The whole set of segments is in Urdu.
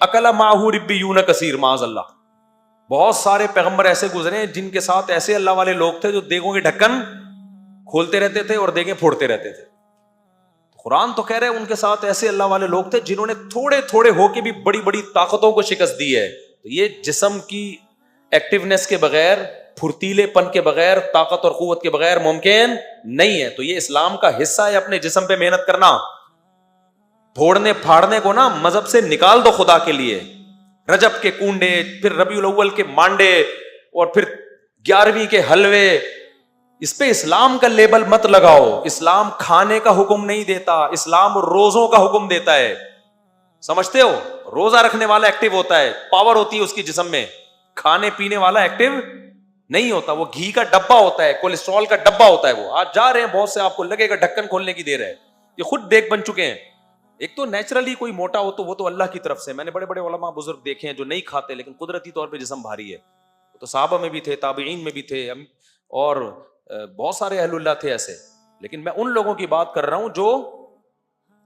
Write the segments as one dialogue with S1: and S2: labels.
S1: أَكَلَ مَعَهُ رِبِّيُّونَ كَثِيرٌ معاذ اللہ. بہت سارے پیغمبر ایسے گزرے ہیں جن کے ساتھ ایسے اللہ والے لوگ تھے جو دیگوں کے ڈھکن کھولتے رہتے تھے اور دیگیں پھوڑتے رہتے تھے. قرآن تو کہہ رہے ہیں ان کے ساتھ ایسے اللہ والے لوگ تھے جنہوں نے تھوڑے تھوڑے ہو کے بھی بڑی بڑی طاقتوں کو شکست دی ہے. تو یہ جسم کی ایکٹیونیس کے بغیر, پھرتیلے پن کے بغیر, طاقت اور قوت کے بغیر ممکن نہیں ہے. تو یہ اسلام کا حصہ ہے اپنے جسم پہ محنت کرنا. پھوڑنے پھاڑنے کو نا مذہب سے نکال دو خدا کے لیے. رجب کے کنڈے, پھر ربیع الاول کے مانڈے, اور پھر 11ویں کے حلوے, اس پہ اسلام کا لیبل مت لگاؤ. اسلام کھانے کا حکم نہیں دیتا, اسلام روزوں کا حکم دیتا ہے. سمجھتے ہو؟ روزہ رکھنے والا ایکٹیو ہوتا ہے, پاور ہوتی ہے اس کی جسم میں. کھانے پینے والا ایکٹیو نہیں ہوتا, وہ گھی کا ڈبہ ہوتا ہے, کولیسٹرول کا ڈبہ ہوتا ہے. وہ آج جا رہے ہیں بہت سے, آپ کو لگے گا ڈھکن کھولنے کی دیر ہے, یہ خود دیکھ بن چکے ہیں. ایک تو نیچرلی کوئی موٹا ہو تو وہ تو اللہ کی طرف سے. میں نے بڑے بڑے علماء بزرگ دیکھے ہیں جو نہیں کھاتے لیکن قدرتی طور پہ جسم بھاری ہے. تو صحابہ میں بھی تھے, تابعین میں بھی تھے, اور بہت سارے اہل اللہ تھے ایسے. لیکن میں ان لوگوں کی بات کر رہا ہوں جو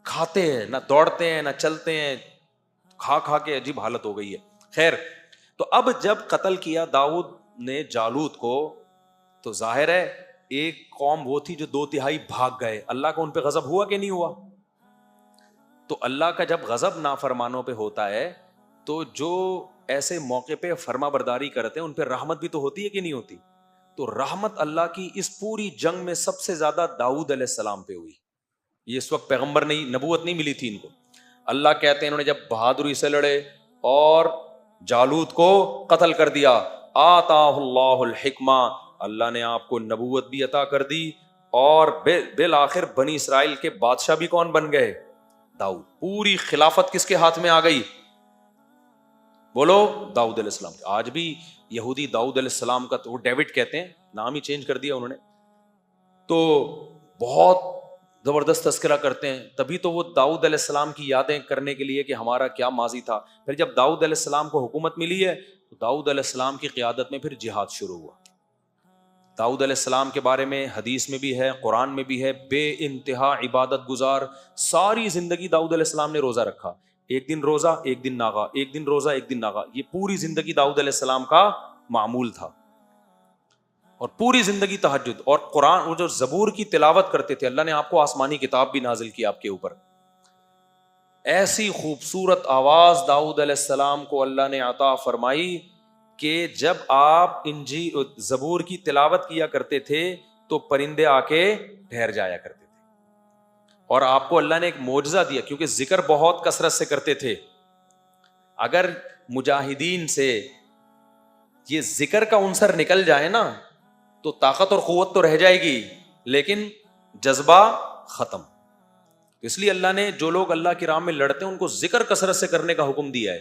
S1: کھاتے ہیں, نہ دوڑتے ہیں نہ چلتے ہیں, کھا کھا کے عجیب حالت ہو گئی ہے. خیر, تو اب جب قتل کیا داؤد نے جالوت کو, تو ظاہر ہے ایک قوم وہ تھی جو 2/3 بھاگ گئے. اللہ کا ان پہ غضب ہوا کہ نہیں ہوا؟ تو اللہ کا جب غضب نافرمانوں پہ ہوتا ہے تو جو ایسے موقع پہ فرما برداری کرتے ہیں ان پہ رحمت بھی تو ہوتی ہے کہ نہیں ہوتی؟ تو رحمت اللہ کی اس پوری جنگ میں سب سے زیادہ داؤد علیہ السلام پہ ہوئی. یہ اس وقت پیغمبر نہیں, نبوت نہیں ملی تھی ان کو. اللہ کہتے ہیں انہوں نے جب بہادری سے لڑے اور جالوت کو قتل کر دیا, آتاہ اللہ الحکمہ, اللہ نے آپ کو نبوت بھی عطا کر دی, اور بالآخر بنی اسرائیل کے بادشاہ بھی کون بن گئے؟ داؤد. پوری خلافت کس کے ہاتھ میں آ گئی؟ بولو, داؤد علیہ السلام. آج بھی یہودی داؤد علیہ السلام کا, تو وہ ڈیوڈ کہتے ہیں, نام ہی چینج کر دیا انہوں نے, تو بہت زبردست تذکرہ کرتے ہیں. تبھی تو وہ داؤد علیہ السلام کی یادیں کرنے کے لیے کہ ہمارا کیا ماضی تھا. پھر جب داؤد علیہ السلام کو حکومت ملی ہے تو داؤد علیہ السلام کی قیادت میں پھر جہاد شروع ہوا. داؤد علیہ السلام کے بارے میں حدیث میں بھی ہے, قرآن میں بھی ہے, بے انتہا عبادت گزار. ساری زندگی داؤد علیہ السلام نے روزہ رکھا, ایک دن روزہ ایک دن ناغا, ایک دن روزہ ایک دن ناغا. یہ پوری زندگی داؤد علیہ السلام کا معمول تھا. اور پوری زندگی تہجد اور قرآن, وہ جو زبور کی تلاوت کرتے تھے. اللہ نے آپ کو آسمانی کتاب بھی نازل کی آپ کے اوپر. ایسی خوبصورت آواز داؤد علیہ السلام کو اللہ نے عطا فرمائی کہ جب آپ زبور کی تلاوت کیا کرتے تھے تو پرندے آ کے ٹھہر جایا کرتے تھے. اور آپ کو اللہ نے ایک معجزہ دیا, کیونکہ ذکر بہت کثرت سے کرتے تھے. اگر مجاہدین سے یہ ذکر کا عنصر نکل جائے نا تو طاقت اور قوت تو رہ جائے گی لیکن جذبہ ختم. اس لیے اللہ نے جو لوگ اللہ کی راہ میں لڑتے ہیں ان کو ذکر کثرت سے کرنے کا حکم دیا ہے.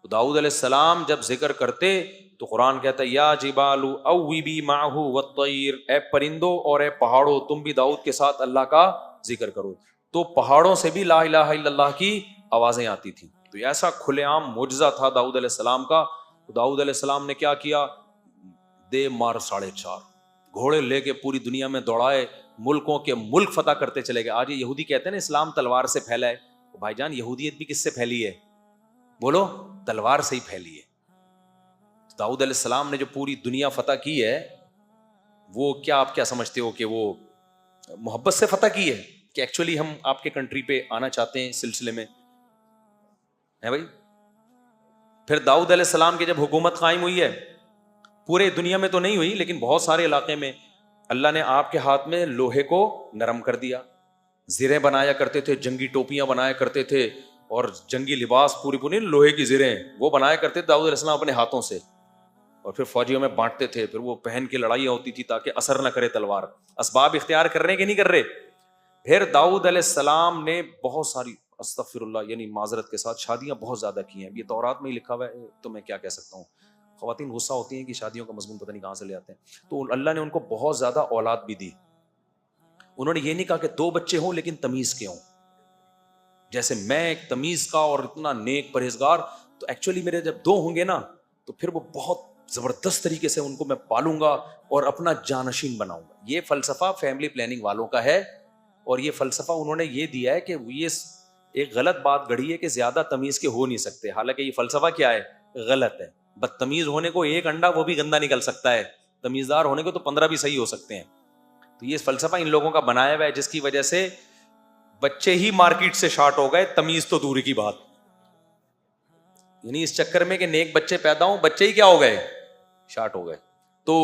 S1: تو داؤد علیہ السلام جب ذکر کرتے تو قرآن کہتا ہے یا جبال اوبی معہ والطیر, اے پرندوں اور اے پہاڑوں تم بھی داؤد کے ساتھ اللہ کا ذکر کرو. تو پہاڑوں سے بھی لا الہ الا اللہ کی آوازیں آتی تھیں. تو ایسا کھلے عام معجزہ تھا داؤد علیہ السلام کا. تو داؤد علیہ السلام نے کیا کیا, دے مار 4.5 گھوڑے لے کے پوری دنیا میں دوڑائے, ملکوں کے ملک فتح کرتے چلے گئے. آج یہ یہودی کہتے ہیں نا اسلام تلوار سے پھیلا ہے. بھائی جان یہودیت بھی کس سے پھیلی ہے؟ بولو, تلوار سے ہی پھیلی ہے. داؤد علیہ السلام نے جو پوری دنیا فتح کی ہے وہ کیا آپ کیا سمجھتے ہو کہ وہ محبت سے فتح کی ہے کہ ایکچولی ہم آپ کے کنٹری پہ آنا چاہتے ہیں سلسلے میں ہے بھائی؟ پھر داؤد علیہ السلام کی جب حکومت قائم ہوئی ہے, پورے دنیا میں تو نہیں ہوئی لیکن بہت سارے علاقے میں اللہ نے آپ کے ہاتھ میں لوہے کو نرم کر دیا. زریں بنایا کرتے تھے, جنگی ٹوپیاں بنایا کرتے تھے, اور جنگی لباس پوری لوہے کی زریں وہ بنایا کرتے تھے داؤد علیہ السلام اپنے ہاتھوں سے, اور پھر فوجیوں میں بانٹتے تھے. پھر وہ پہن کے لڑائیاں ہوتی تھی تاکہ اثر نہ کرے تلوار. اسباب اختیار کر رہے کہ نہیں کر رہے؟ پھر داؤد علیہ السلام نے بہت ساری, استغفر اللہ یعنی معذرت کے ساتھ, شادیاں بہت زیادہ کی ہیں. یہ تورات میں ہی لکھا ہوا ہے تو میں کیا کہہ سکتا ہوں. خواتین غصہ ہوتی ہیں کہ شادیوں کا مضمون پتہ نہیں کہاں سے لے آتے ہیں. تو اللہ نے ان کو بہت زیادہ اولاد بھی دی. انہوں نے یہ نہیں کہا کہ 2 بچے ہوں لیکن تمیز کے ہوں, جیسے میں ایک تمیز کا اور اتنا نیک پرہیزگار, تو ایکچولی میرے جب 2 ہوں گے نا تو پھر وہ بہت زبردست طریقے سے ان کو میں پالوں گا اور اپنا جانشین بناؤں گا. یہ فلسفہ فیملی پلاننگ والوں کا ہے, اور یہ فلسفہ انہوں نے یہ دیا ہے کہ یہ ایک غلط بات گڑھی ہے کہ زیادہ تمیز کے ہو نہیں سکتے، حالانکہ یہ فلسفہ کیا ہے؟ غلط ہے. بدتمیز ہونے کو ایک انڈا وہ بھی گندا نکل سکتا ہے، تمیزدار ہونے کو تو 15 بھی صحیح ہو سکتے ہیں. تو یہ فلسفہ ان لوگوں کا بنایا ہوا ہے جس کی وجہ سے بچے ہی مارکیٹ سے شارٹ ہو گئے، تمیز تو دوری کی بات. یعنی اس چکر میں کہ نیک بچے پیدا ہوں، بچے ہی کیا ہو گئے؟ شارٹ ہو گئے. تو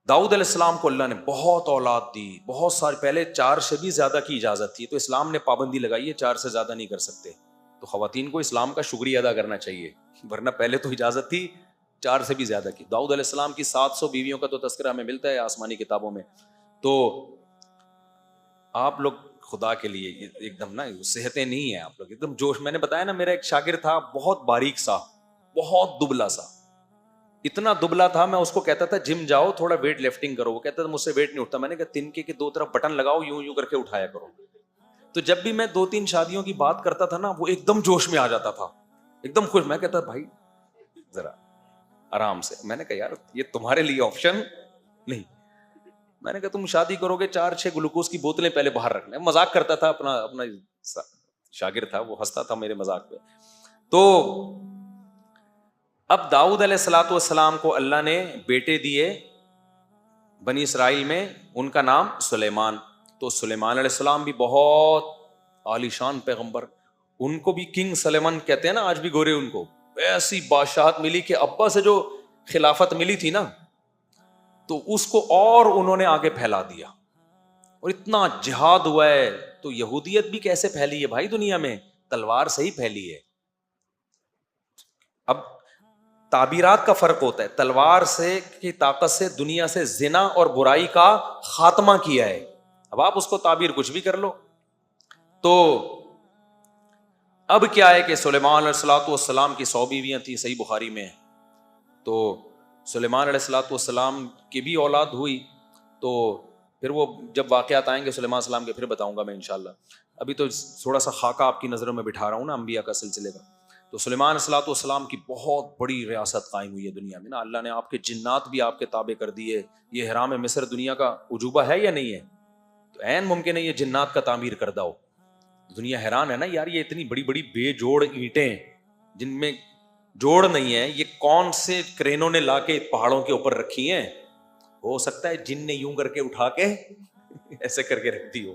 S1: داؤد علیہ السلام کو اللہ نے بہت اولاد دی، بہت ساری، پہلے 4 سے بھی زیادہ کی اجازت تھی، تو اسلام نے پابندی لگائی ہے 4 سے زیادہ نہیں کر سکتے. تو خواتین کو اسلام کا شکریہ ادا کرنا چاہیے، ورنہ پہلے تو اجازت تھی 4 سے بھی زیادہ کی. داؤد علیہ السلام کی 700 بیویوں کا تو تذکرہ ہمیں ملتا ہے آسمانی کتابوں میں. تو آپ لوگ خدا کے لیے ایک دم نا صحتیں نہیں ہیں آپ لوگ، ایک دم جوش. میں نے بتایا نا میرا ایک شاگرد تھا بہت باریک سا، بہت دبلا سا، اتنا دبلا تھا میں اس کو کہتا تھا جم جاؤ تھوڑا ویٹ لفٹنگ کرو، وہ کہتا تھا مجھ سے ویٹ نہیں اٹھتا. میں نے کہا تنکے کے 2 طرف بٹن لگاؤ، یوں یوں کر کے اٹھایا کرو. تو جب بھی میں 2-3 شادیوں کی بات کرتا تھا نا وہ ایک دم جوش میں آ جاتا تھا، ایک دم خوش. میں کہتا بھائی ذرا آرام سے. میں نے کہا یار یہ تمہارے لیے آپشن نہیں. میں نے کہا تم شادی کرو گے 4-6 گلوکوز کی بوتلیں پہلے باہر رکھنا. مذاق کرتا تھا، اپنا شاگرد تھا وہ، ہنستا تھا میرے مذاق پہ. تو اب داؤد علیہ الصلوۃ والسلام کو اللہ نے بیٹے دیے بنی اسرائیل میں، ان کا نام سلیمان. تو سلیمان علیہ السلام بھی بہت عالی شان پیغمبر، ان کو بھی کنگ سلیمان کہتے ہیں نا آج بھی گورے. ان کو ایسی بادشاہت ملی کہ ابا سے جو خلافت ملی تھی نا تو اس کو اور انہوں نے آگے پھیلا دیا، اور اتنا جہاد ہوا ہے. تو یہودیت بھی کیسے پھیلی ہے بھائی دنیا میں؟ تلوار سے ہی پھیلی ہے. اب تعبیرات کا فرق ہوتا ہے، تلوار سے کی طاقت سے دنیا سے زنا اور برائی کا خاتمہ کیا ہے. اب آپ اس کو تعبیر کچھ بھی کر لو. تو اب کیا ہے کہ سلیمان علیہ الصلوۃ والسلام کی 100 بیویاں تھیں، صحیح بخاری میں. تو سلیمان علیہ الصلوۃ والسلام کی بھی اولاد ہوئی. تو پھر وہ جب واقعات آئیں گے سلیمان السلام کے پھر بتاؤں گا میں انشاءاللہ. ابھی تو تھوڑا سا خاکہ آپ کی نظروں میں بٹھا رہا ہوں نا انبیاء کا سلسلے کا. تو سلیمان علیہ الصلوۃ والسلام کی بہت بڑی ریاست قائم ہوئی ہے دنیا میں نا. اللہ نے آپ کے جنات بھی آپ کے تابع کر دیے. یہ حرام مصر دنیا کا عجوبہ ہے یا نہیں ہے؟ تو عین ممکن ہے یہ جنات کا تعمیر کردہ ہو. دنیا حیران ہے نا یار، یہ اتنی بڑی بڑی بے جوڑ اینٹیں جن میں جوڑ نہیں ہے، یہ کون سے کرینوں نے لا کے پہاڑوں کے اوپر رکھی ہیں؟ ہو سکتا ہے جن نے یوں کر کے اٹھا کے ایسے کر کے رکھ دی ہو.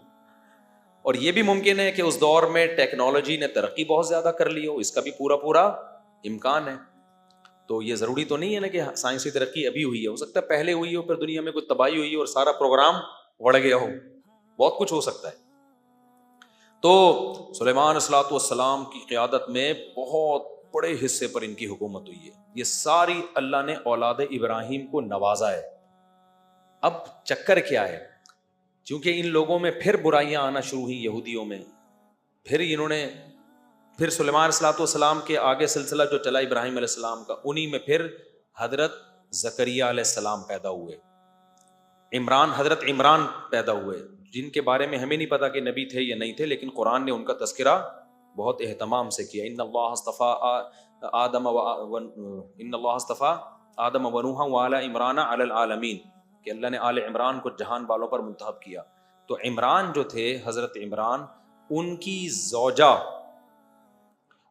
S1: اور یہ بھی ممکن ہے کہ اس دور میں ٹیکنالوجی نے ترقی بہت زیادہ کر لی ہو، اس کا بھی پورا امکان ہے. تو یہ ضروری تو نہیں ہے نا کہ سائنسی ترقی ابھی ہوئی ہے، ہو سکتا ہے پہلے ہوئی ہو، پھر دنیا میں کوئی تباہی ہوئی ہو اور سارا پروگرام اڑ گیا ہو. بہت کچھ ہو سکتا ہے. تو سلیمان علیہ الصلوۃ والسلام کی قیادت میں بہت بڑے حصے پر ان کی حکومت ہوئی ہے. یہ ساری اللہ نے اولاد ابراہیم کو نوازا ہے. اب چکر کیا ہے؟ چونکہ ان لوگوں میں پھر برائیاں آنا شروع ہوئی یہودیوں میں، پھر سلیمان علیہ الصلوۃ والسلام کے آگے سلسلہ جو چلا ابراہیم علیہ السلام کا، انہی میں پھر حضرت زکریہ علیہ السلام پیدا ہوئے، حضرت عمران پیدا ہوئے، جن کے بارے میں ہمیں نہیں پتا کہ نبی تھے یا نہیں تھے، لیکن قرآن نے ان کا تذکرہ بہت اہتمام سے کیا. ان اللہ اصطفیٰ آدم و نوحا وآل عمران علی العالمین، کہ اللہ نے آل عمران کو جہان والوں پر منتخب کیا. تو عمران جو تھے، حضرت عمران، ان کی زوجہ،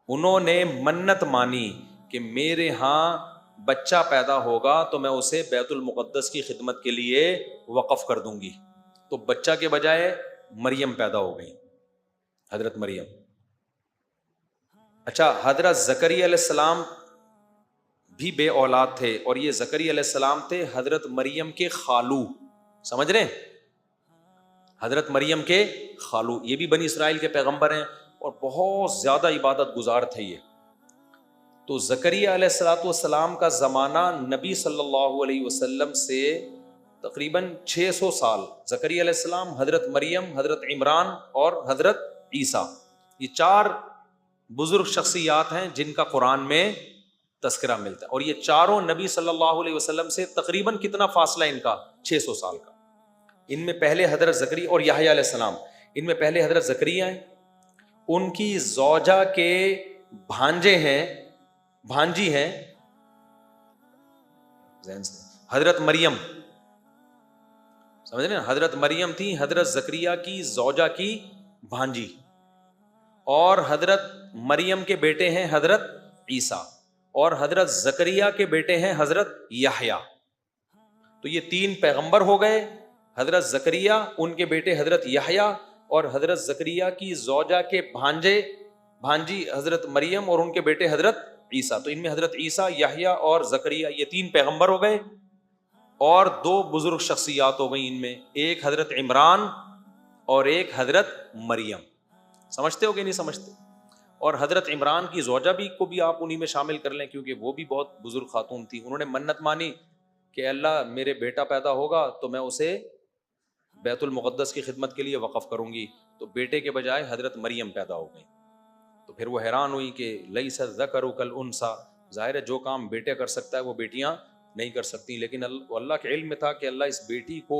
S1: انہوں نے منت مانی کہ میرے ہاں بچہ پیدا ہوگا تو میں اسے بیت المقدس کی خدمت کے لیے وقف کر دوں گی. تو بچہ کے بجائے مریم پیدا ہو گئی، حضرت مریم. اچھا، حضرت زکریا علیہ السلام بھی بے اولاد تھے، اور یہ زکریا علیہ السلام تھے حضرت مریم کے خالو. سمجھ رہے ہیں؟ حضرت مریم کے خالو، یہ بھی بنی اسرائیل کے پیغمبر ہیں اور بہت زیادہ عبادت گزار تھے یہ. تو زکریا علیہ الصلوۃ والسلام کا زمانہ نبی صلی اللہ علیہ وسلم سے تقریباً 600 سال. زکریا علیہ السلام، حضرت مریم، حضرت عمران اور حضرت عیسیٰ، یہ 4 بزرگ شخصیات ہیں جن کا قرآن میں تذکرہ ملتا ہے. اور یہ چاروں نبی صلی اللہ علیہ وسلم سے تقریباً کتنا فاصلہ ان کا؟ 600 سال کا. ان میں پہلے حضرت زکریا اور یحییٰ علیہ السلام، ان میں پہلے حضرت زکریا ہیں، ان کی زوجہ کے بھانجے ہیں، بھانجی ہیں حضرت مریم. سمجھ رہے ہیں؟ حضرت مریم تھی حضرت زکریا کی زوجہ کی بھانجی. اور حضرت مریم کے بیٹے ہیں حضرت عیسیٰ، اور حضرت زکریا کے بیٹے ہیں حضرت یحییٰ. تو یہ 3 پیغمبر ہو گئے، حضرت زکریا، ان کے بیٹے حضرت یحییٰ، اور حضرت زکریا کی زوجہ کے بھانجی حضرت مریم اور ان کے بیٹے حضرت عیسیٰ. تو ان میں حضرت عیسیٰ، یحییٰ اور زکریا یہ 3 پیغمبر ہو گئے. اور 2 بزرگ شخصیات ہو گئی ان میں، ایک حضرت عمران اور ایک حضرت مریم. سمجھتے ہو کہ نہیں سمجھتے؟ اور حضرت عمران کی زوجہ کو بھی آپ انہی میں شامل کر لیں، کیونکہ وہ بھی بہت بزرگ خاتون تھی. انہوں نے منت مانی کہ اللہ میرے بیٹا پیدا ہوگا تو میں اسے بیت المقدس کی خدمت کے لیے وقف کروں گی. تو بیٹے کے بجائے حضرت مریم پیدا ہو گئی. تو پھر وہ حیران ہوئی کہ لیس الذکر کالانثی، ظاہر ہے جو کام بیٹے کر سکتا ہے وہ بیٹیاں نہیں کر سکتی. لیکن اللہ کے علم میں تھا کہ اللہ اس بیٹی کو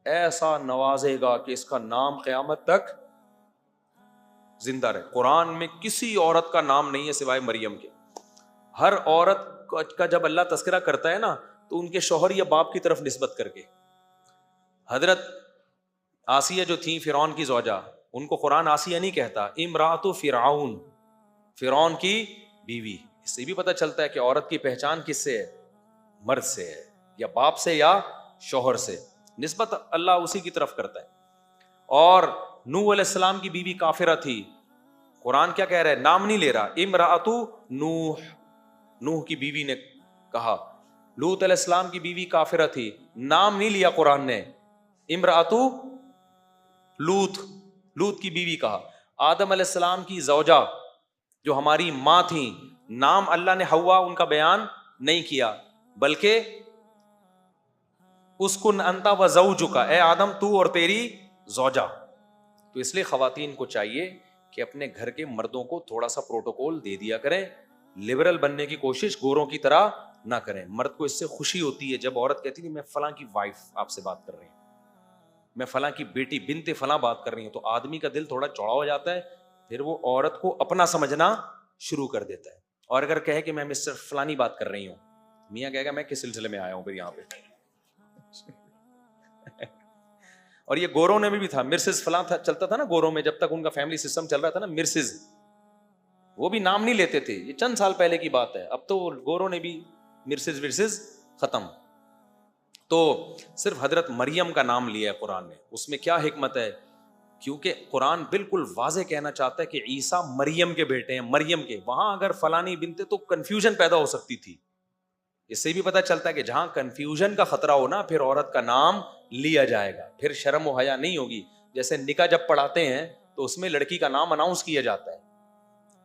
S1: ایسا نوازے گا کہ اس کا نام قیامت تک زندہ رہے. قرآن میں کسی عورت کا نام نہیں ہے سوائے مریم کے. ہر عورت کا جب اللہ تذکرہ کرتا ہے نا تو ان کے شوہر یا باپ کی طرف نسبت کر کے. حضرت آسیہ جو تھیں فرعون کی زوجہ، ان کو قرآن آسیہ نہیں کہتا، امرأۃ فرعون، فرعون کی بیوی. اس سے بھی پتہ چلتا ہے کہ عورت کی پہچان کس سے ہے؟ مرد سے ہے، یا باپ سے یا شوہر سے. نسبت اللہ اسی کی طرف کرتا ہے. اور نوح علیہ السلام کی بیوی کافرہ تھی. قرآن کیا کہہ رہا ہے؟ نام نہیں لے رہا، امرأۃ نوح، نوح کی بیوی نے کہا. لوط علیہ السلام کی بیوی کافرہ تھی، نام نہیں لیا قرآن نے، امرأۃ لوط، لوط کی بیوی کہا. آدم علیہ السلام کی زوجہ جو ہماری ماں تھیں، نام اللہ نے حوا ان کا بیان نہیں کیا، بلکہ اسکن انت و زوجک، اے آدم تو اور تیری زوجہ. تو اس لیے خواتین کو چاہیے کہ اپنے گھر کے مردوں کو تھوڑا سا پروٹوکول دے دیا کریں. لبرل بننے کی کوشش گوروں کی طرح نہ کریں. مرد کو اس سے خوشی ہوتی ہے جب عورت کہتی ہے میں فلاں کی وائف آپ سے بات کر رہی ہوں، میں فلاں کی بیٹی بنت فلاں بات کر رہی ہوں. تو آدمی کا دل تھوڑا چوڑا ہو جاتا ہے، پھر وہ عورت کو اپنا سمجھنا شروع کر دیتا ہے. اور اگر کہے کہ میں مسٹر فلانی بات کر رہی ہوں، میاں کہے گا میں کس سلسلے میں آیا ہوں پھر یہاں پہ. اور یہ گوروں نے بھی تھا، مرسز فلاں تھا، چلتا تھا نا گوروں میں، جب تک ان کا فیملی سسٹم چل رہا تھا نا، مرسز، وہ بھی نام نہیں لیتے تھے. یہ چند سال پہلے کی بات ہے، اب تو گوروں نے بھی مرسز ورسز ختم. تو صرف حضرت مریم کا نام لیا ہے قرآن نے. اس میں کیا حکمت ہے؟ کیونکہ قرآن بالکل واضح کہنا چاہتا ہے کہ عیسیٰ مریم کے بیٹے ہیں، مریم کے. وہاں اگر فلانی بنتے تو کنفیوژن پیدا ہو سکتی تھی. اس سے بھی پتہ چلتا ہے کہ جہاں کنفیوژن کا خطرہ ہو نا، پھر عورت کا نام لیا جائے گا، پھر شرم و حیا نہیں ہوگی. جیسے نکاح جب پڑھاتے ہیں تو اس میں لڑکی کا نام اناؤنس کیا جاتا ہے.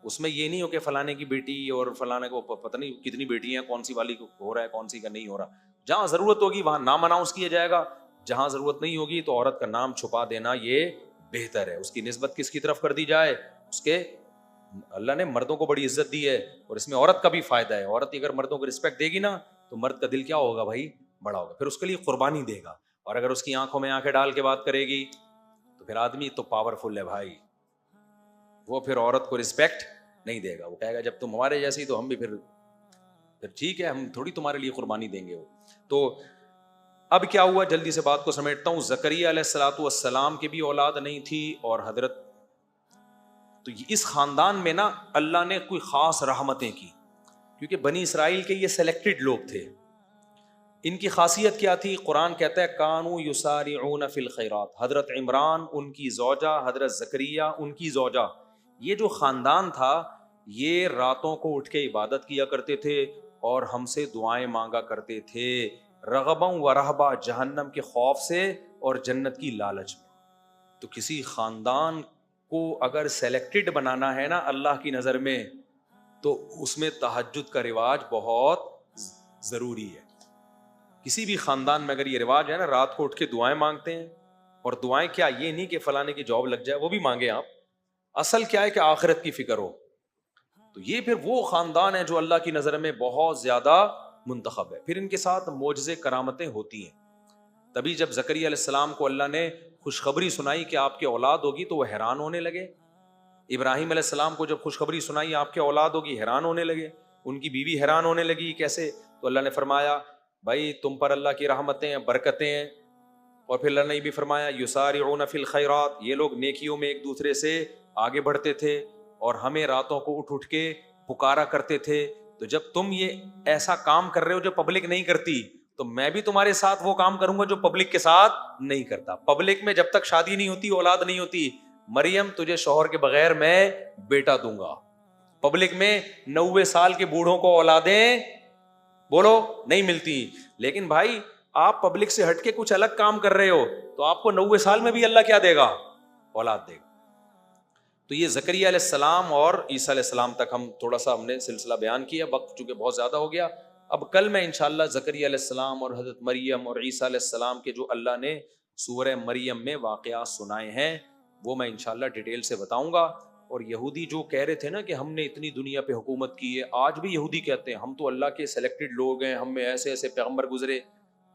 S1: اس میں یہ نہیں ہو کہ فلانے کی بیٹی اور فلانے کو پتہ نہیں کتنی بیٹی ہیں، کون سی والی کو ہو رہا ہے کون سی کا نہیں ہو رہا. جہاں ضرورت ہوگی وہاں نام اناؤنس کیا جائے گا، جہاں ضرورت نہیں ہوگی تو عورت کا نام چھپا دینا یہ بہتر ہے. اس کی نسبت کس کی طرف کر دی جائے؟ اس کے. اللہ نے مردوں کو بڑی عزت دی ہے اور اس میں عورت کا بھی فائدہ ہے. عورت اگر مردوں کو رسپیکٹ دے گی نا تو مرد کا دل کیا ہوگا بھائی؟ بڑا ہوگا، پھر اس کے لیے قربانی دے گا. اور اگر اس کی آنکھوں میں آنکھیں ڈال کے بات کرے گی تو پھر آدمی تو پاورفل ہے بھائی، وہ پھر عورت کو رسپیکٹ نہیں دے گا. وہ کہے گا جب تم ہمارے جیسی تو ہم بھی پھر ٹھیک ہے، ہم تھوڑی تمہارے لیے قربانی دیں گے. تو اب کیا ہوا، جلدی سے بات کو سمیٹتا ہوں. زکریا علیہ الصلوۃ والسلام کی بھی اولاد نہیں تھی، اور حضرت، تو اس خاندان میں نا اللہ نے کوئی خاص رحمتیں کی، کیونکہ بنی اسرائیل کے یہ سلیکٹڈ لوگ تھے. ان کی خاصیت کیا تھی؟ قرآن کہتا ہے کانوا یسارعون فی الخیرات. حضرت عمران ان کی زوجہ، حضرت زکریا ان کی زوجہ، یہ جو خاندان تھا یہ راتوں کو اٹھ کے عبادت کیا کرتے تھے اور ہم سے دعائیں مانگا کرتے تھے، رغباً و رہبا، جہنم کے خوف سے اور جنت کی لالچ میں. تو کسی خاندان کو اگر سلیکٹڈ بنانا ہے نا اللہ کی نظر میں، تو اس میں تہجد کا رواج بہت ضروری ہے. کسی بھی خاندان میں اگر یہ رواج ہے نا رات کو اٹھ کے دعائیں مانگتے ہیں، اور دعائیں کیا، یہ نہیں کہ فلانے کی جاب لگ جائے، وہ بھی مانگے آپ، اصل کیا ہے کہ آخرت کی فکر ہو. تو یہ پھر وہ خاندان ہے جو اللہ کی نظر میں بہت زیادہ منتخب ہے. پھر ان کے ساتھ معجزے کرامتیں ہوتی ہیں. تبھی جب زکریا علیہ السلام کو اللہ نے خوشخبری سنائی کہ آپ کی اولاد ہوگی تو وہ حیران ہونے لگے. ابراہیم علیہ السلام کو جب خوشخبری سنائی آپ کی اولاد ہوگی، حیران ہونے لگے. ان کی بیوی حیران ہونے لگی، کیسے؟ تو اللہ نے فرمایا بھائی تم پر اللہ کی رحمتیں ہیں، برکتیں ہیں. اور پھر اللہ نے بھی فرمایا یسارعون فی الخیرات، یہ لوگ نیکیوں میں ایک دوسرے سے آگے بڑھتے تھے. اور ہمیں راتوں کو اٹھ کے پکارا کرتے تھے. تو جب تم یہ ایسا کام کر رہے ہو جو پبلک نہیں کرتی, تو میں بھی تمہارے ساتھ وہ کام کروں گا جو پبلک کے ساتھ نہیں کرتا. پبلک میں جب تک شادی نہیں ہوتی, اولاد نہیں ہوتی, مریم تجھے شوہر کے بغیر میں بیٹا دوں گا. پبلک میں 90 سال کے بوڑھوں کو اولادیں بولو نہیں ملتی. لیکن بھائی آپ پبلک سے ہٹ کے کچھ الگ کام کر رہے ہو تو آپ کو 90 سال میں بھی اللہ کیا دے گا؟ اولاد دے گا. تو یہ زکریا علیہ السلام اور عیسیٰ علیہ السلام تک ہم نے سلسلہ بیان کیا. وقت چونکہ بہت زیادہ ہو گیا, اب کل میں انشاءاللہ زکریا علیہ السلام اور حضرت مریم اور عیسیٰ علیہ السلام کے جو اللہ نے سورہ مریم میں واقعات سنائے ہیں وہ میں انشاءاللہ ڈیٹیل سے بتاؤں گا. اور یہودی جو کہہ رہے تھے نا کہ ہم نے اتنی دنیا پہ حکومت کی ہے, آج بھی یہودی کہتے ہیں ہم تو اللہ کے سلیکٹڈ لوگ ہیں, ہم میں ایسے ایسے پیغمبر گزرے.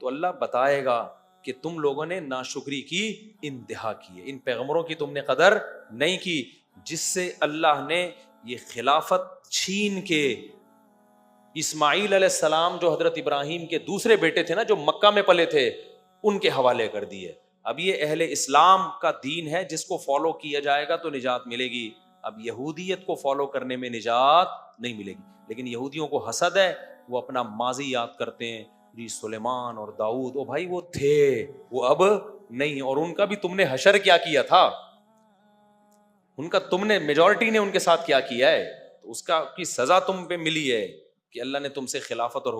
S1: تو اللہ بتائے گا کہ تم لوگوں نے ناشکری کی انتہا کی ہے, ان پیغمبروں کی تم نے قدر نہیں کی, جس سے اللہ نے یہ خلافت چھین کے اسماعیل علیہ السلام جو حضرت ابراہیم کے دوسرے بیٹے تھے نا, جو مکہ میں پلے تھے, ان کے حوالے کر دیے. اب یہ اہل اسلام کا دین ہے, جس کو فالو کیا جائے گا تو نجات ملے گی. اب یہودیت کو فالو کرنے میں نجات نہیں ملے گی. لیکن یہودیوں کو حسد ہے, وہ اپنا ماضی یاد کرتے ہیں, جی سلیمان اور داؤد, او بھائی وہ تھے, وہ اب نہیں. اور ان کا بھی تم نے حشر کیا تھا, ان کا تم نے میجورٹی نے ان کے ساتھ کیا ہے, تو اس کا کی سزا تم پہ ملی ہے کہ اللہ نے تم سے خلافت اور